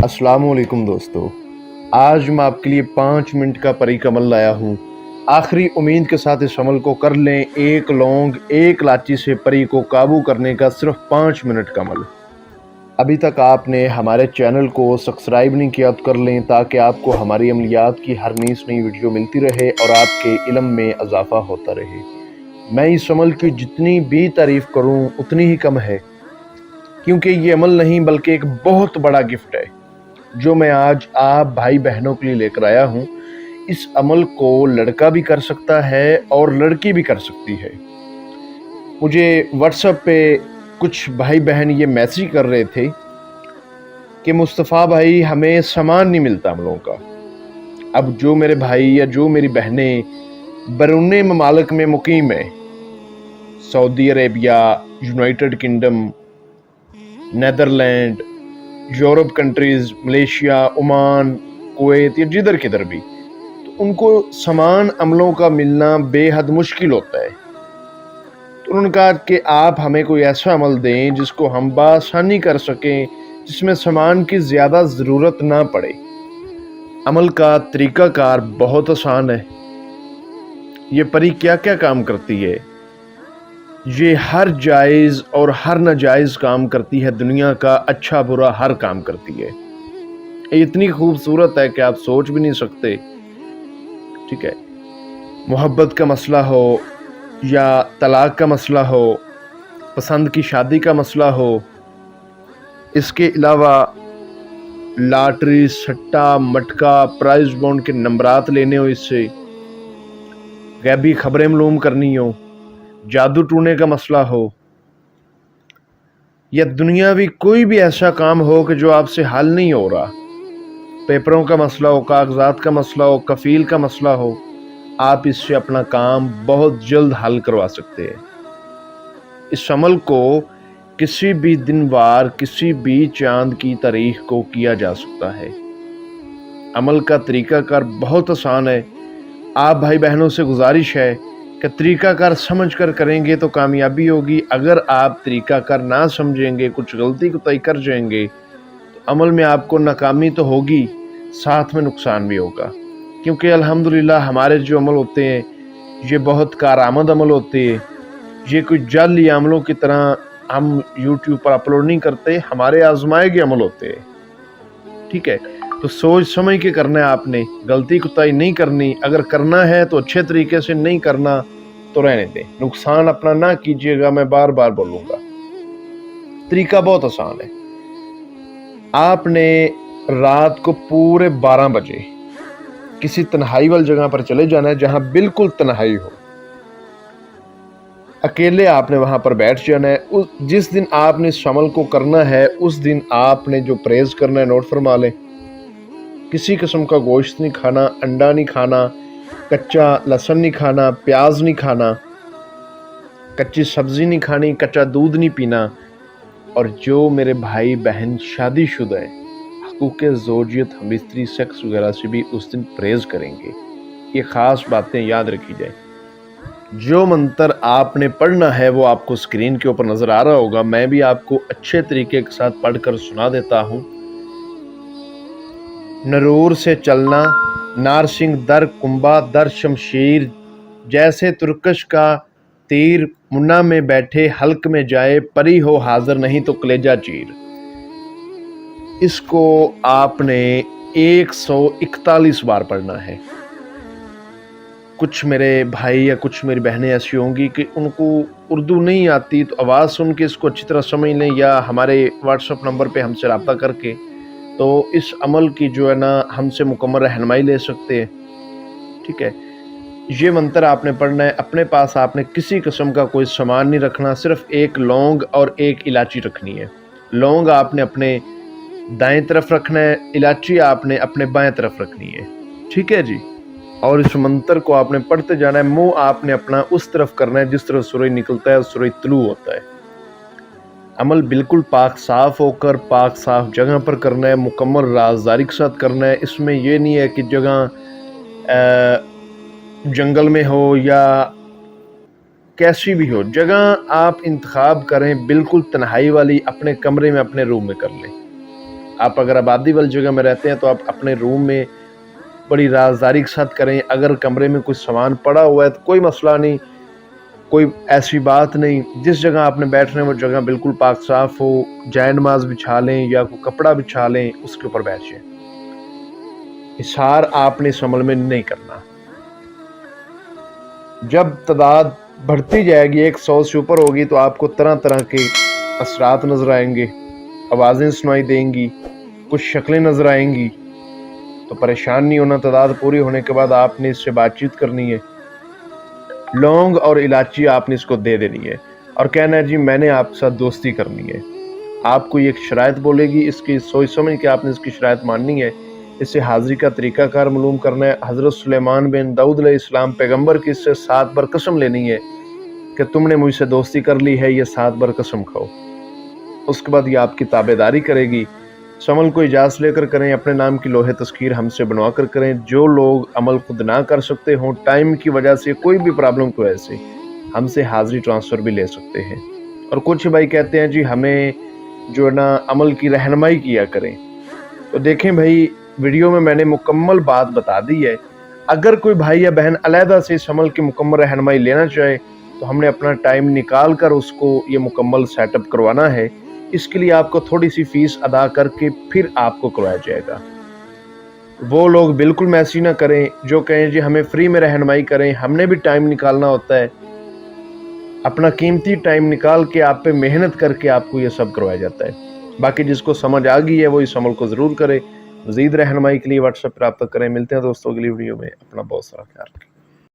अस्सलाम वालेकुम दोस्तों। आज मैं आपके लिए 5 मिनट का परी का अमल लाया हूँ। आखिरी उम्मीद के साथ इस अमल को कर लें। एक लौंग एक इलायची से परी को काबू करने का सिर्फ 5 मिनट का अमल। अभी तक आपने हमारे चैनल को सब्सक्राइब नहीं किया तो कर लें, ताकि आपको हमारी अमलियात की हर नई वीडियो मिलती रहे और आपके इल्म में इजाफा होता रहे। मैं इस अमल की जितनी भी तारीफ़ करूँ उतनी ही कम है, क्योंकि ये अमल नहीं बल्कि एक बहुत बड़ा गिफ्ट है जो मैं आज आप भाई बहनों के लिए लेकर आया हूँ। इस अमल को लड़का भी कर सकता है और लड़की भी कर सकती है। मुझे व्हाट्सएप पे कुछ भाई बहन ये मैसेज कर रहे थे कि मुस्तफ़ा भाई हमें सामान नहीं मिलता अमलों का। अब जो मेरे भाई या जो मेरी बहनें बैरून ममालिक में मुकीम है, Saudi Arabia, United kingdom, Netherland, Europe countries, Malaysia, Oman, Kuwait या जिधर किधर भी, तो उनको समान अमलों का मिलना बेहद मुश्किल होता है। तो उन्होंने कहा कि आप हमें कोई ऐसा अमल दें जिसको हम बआसानी कर सकें, जिसमें सामान की ज़्यादा ज़रूरत ना पड़े। अमल का तरीक़ाकार बहुत आसान है। ये परी क्या क्या काम करती है, ये हर जायज़ और हर नाजायज़ काम करती है, दुनिया का अच्छा बुरा हर काम करती है। ये इतनी खूबसूरत है कि आप सोच भी नहीं सकते। ठीक है, मोहब्बत का मसला हो या तलाक का मसला हो, पसंद की शादी का मसला हो, इसके अलावा लॉटरी, सट्टा, मटका, प्राइज बॉन्ड के नंबरात लेने हो, इससे गैबी खबरें मालूम करनी हो, जादू टूने का मसला हो, या दुनियावी कोई भी ऐसा काम हो कि जो आपसे हल नहीं हो रहा, पेपरों का मसला हो, कागजात का मसला हो, कफील का मसला हो, आप इससे अपना काम बहुत जल्द हल करवा सकते हैं। इस अमल को किसी भी दिन वार, किसी भी चांद की तारीख को किया जा सकता है। अमल का तरीक़ाकार बहुत आसान है। आप भाई बहनों से गुजारिश है कि तरीक़ाकार समझ कर करेंगे तो कामयाबी होगी। अगर आप तरीक़ाकार ना समझेंगे, कुछ गलती कोताही कर जाएंगे, तो अमल में आपको नाकामी तो होगी, साथ में नुकसान भी होगा। क्योंकि अल्हम्दुलिल्लाह हमारे जो अमल होते हैं ये बहुत कारआमद अमल होते हैं। ये कोई जाली अमलों की तरह हम यूट्यूब पर अपलोड नहीं करते, हमारे आजमाए गए अमल होते हैं। ठीक है, तो सोच समझ के करना है आपने, गलती कोताही नहीं करनी। अगर करना है तो अच्छे तरीके से, नहीं करना तो रहने दें। नुकसान अपना ना कीजिएगा, मैं बार बार बोलूँगा। तरीका बहुत आसान है। आपने रात को पूरे 12 बजे किसी तन्हाई वाली जगह पर चले जाना है, जहाँ बिल्कुल तन्हाई हो। अकेले आपने वहाँ पर बैठ जाना है। जिस दिन आपने इस अमल को करना है उस दिन आपने जो परहेज़ करना है नोट फरमा लें। किसी किस्म का गोश्त नहीं खाना, अंडा नहीं खाना, कच्चा लहसुन नहीं खाना, प्याज नहीं खाना, कच्ची सब्ज़ी नहीं खानी, कच्चा दूध नहीं पीना। और जो मेरे भाई बहन शादीशुदा हैं, हकूक़ ज़ौजियत, हमबिस्तरी, सेक्स वगैरह से भी उस दिन परहेज़ करेंगे। ये ख़ास बातें याद रखी जाए। जो मंत्र आपने पढ़ना है वो आपको स्क्रीन के ऊपर नज़र आ रहा होगा। मैं भी आपको अच्छे तरीके के साथ पढ़कर सुना देता हूँ। नरूर से चलना, नारसिंग दर कुंबा दर शमशीर, जैसे तुर्कश का तीर, मुन्ना में बैठे हल्क में जाए, परी हो हाजिर नहीं तो कलेजा चीर। इसको आपने 141 बार पढ़ना है। कुछ मेरे भाई या कुछ मेरी बहनें ऐसी होंगी कि उनको उर्दू नहीं आती, तो आवाज़ सुन के इसको अच्छी तरह समझ लें, या हमारे व्हाट्सएप नंबर पे हमसे रब्ता करके तो इस अमल की जो है ना हमसे मुकम्मल रहनुमाई ले सकते हैं। ठीक है, ये मंत्र आपने पढ़ना है। अपने पास आपने किसी किस्म का कोई सामान नहीं रखना, सिर्फ एक लौंग और एक इलायची रखनी है। लौंग आपने अपने दाएं तरफ रखना है, इलायची आपने अपने बाएं तरफ रखनी है। ठीक है जी, और इस मंत्र को आपने पढ़ते जाना है। मुंह आपने अपना उस तरफ करना है जिस तरफ सूरज निकलता है, सूरज तुलू होता है। अमल बिल्कुल पाक साफ होकर पाक साफ जगह पर करना है, मुकम्मल राजदारी के साथ करना है। इसमें यह नहीं है कि जगह जंगल में हो या कैसी भी हो, जगह आप इंतखाब करें बिल्कुल तन्हाई वाली, अपने कमरे में अपने रूम में कर लें। आप अगर आबादी वाली जगह में रहते हैं तो आप अपने रूम में बड़ी राजदारी के साथ करें। अगर कमरे में कुछ सामान पड़ा हुआ है तो कोई मसला नहीं, कोई ऐसी बात नहीं। जिस जगह आपने बैठना है वो जगह बिल्कुल पाक साफ हो, जाए नमाज बिछा लें या कोई कपड़ा बिछा लें, उसके ऊपर बैठ जाएं। इशार आपने इस अमल में नहीं करना। जब तादाद बढ़ती जाएगी, 100 से ऊपर होगी, तो आपको तरह तरह के असरात नजर आएंगे, आवाज़ें सुनाई देंगी, कुछ शक्लें नजर आएंगी। तो परेशान नहीं होना। तादाद पूरी होने के बाद आपने इससे बातचीत करनी है। लौंग और इलायची आपने इसको दे देनी है और कहना है जी मैंने आपके साथ दोस्ती करनी है। आपको ये एक शराइत बोलेगी, इसकी सोच समझ के आपने इसकी शराइत माननी है। इससे हाजिरी का तरीकाकार मालूम करना है। हज़रत सुलेमान बिन दाऊद अलैहिस्सलाम पैगम्बर की इससे 7 बार कसम लेनी है कि तुमने मुझसे दोस्ती कर ली है, ये 7 बार कसम खाओ। उसके बाद ये आपकी ताबेदारी करेगी। इस अमल को इजाज़त लेकर करें, अपने नाम की लोहे तस्कीर हमसे बनवा कर करें। जो लोग अमल खुद ना कर सकते हों, टाइम की वजह से, कोई भी प्रॉब्लम की वजह से, हमसे हाजिरी ट्रांसफ़र भी ले सकते हैं। और कुछ भाई कहते हैं जी हमें जो है ना अमल की रहनुमाई किया करें। तो देखें भाई, वीडियो में मैंने मुकम्मल बात बता दी है। अगर कोई भाई या बहन अलहदा से इस अमल की मुकम्मल रहनुमाई लेना चाहे तो हमने अपना टाइम निकाल कर उसको ये मुकम्मल सेटअप करवाना है। इसके लिए आपको थोड़ी सी फीस अदा करके फिर आपको करवाया जाएगा। वो लोग बिल्कुल मैसेज ना करें जो कहें जी हमें फ्री में रहनुमाई करें। हमने भी टाइम निकालना होता है, अपना कीमती टाइम निकाल के आप पे मेहनत करके आपको ये सब करवाया जाता है। बाकी जिसको समझ आ गई है वो इस अमल को ज़रूर करे। मज़ीद रहनुमाई के लिए व्हाट्सएप पर रब्ता करें। मिलते हैं दोस्तों अगली वीडियो में। अपना बहुत सारा ख्याल रखें।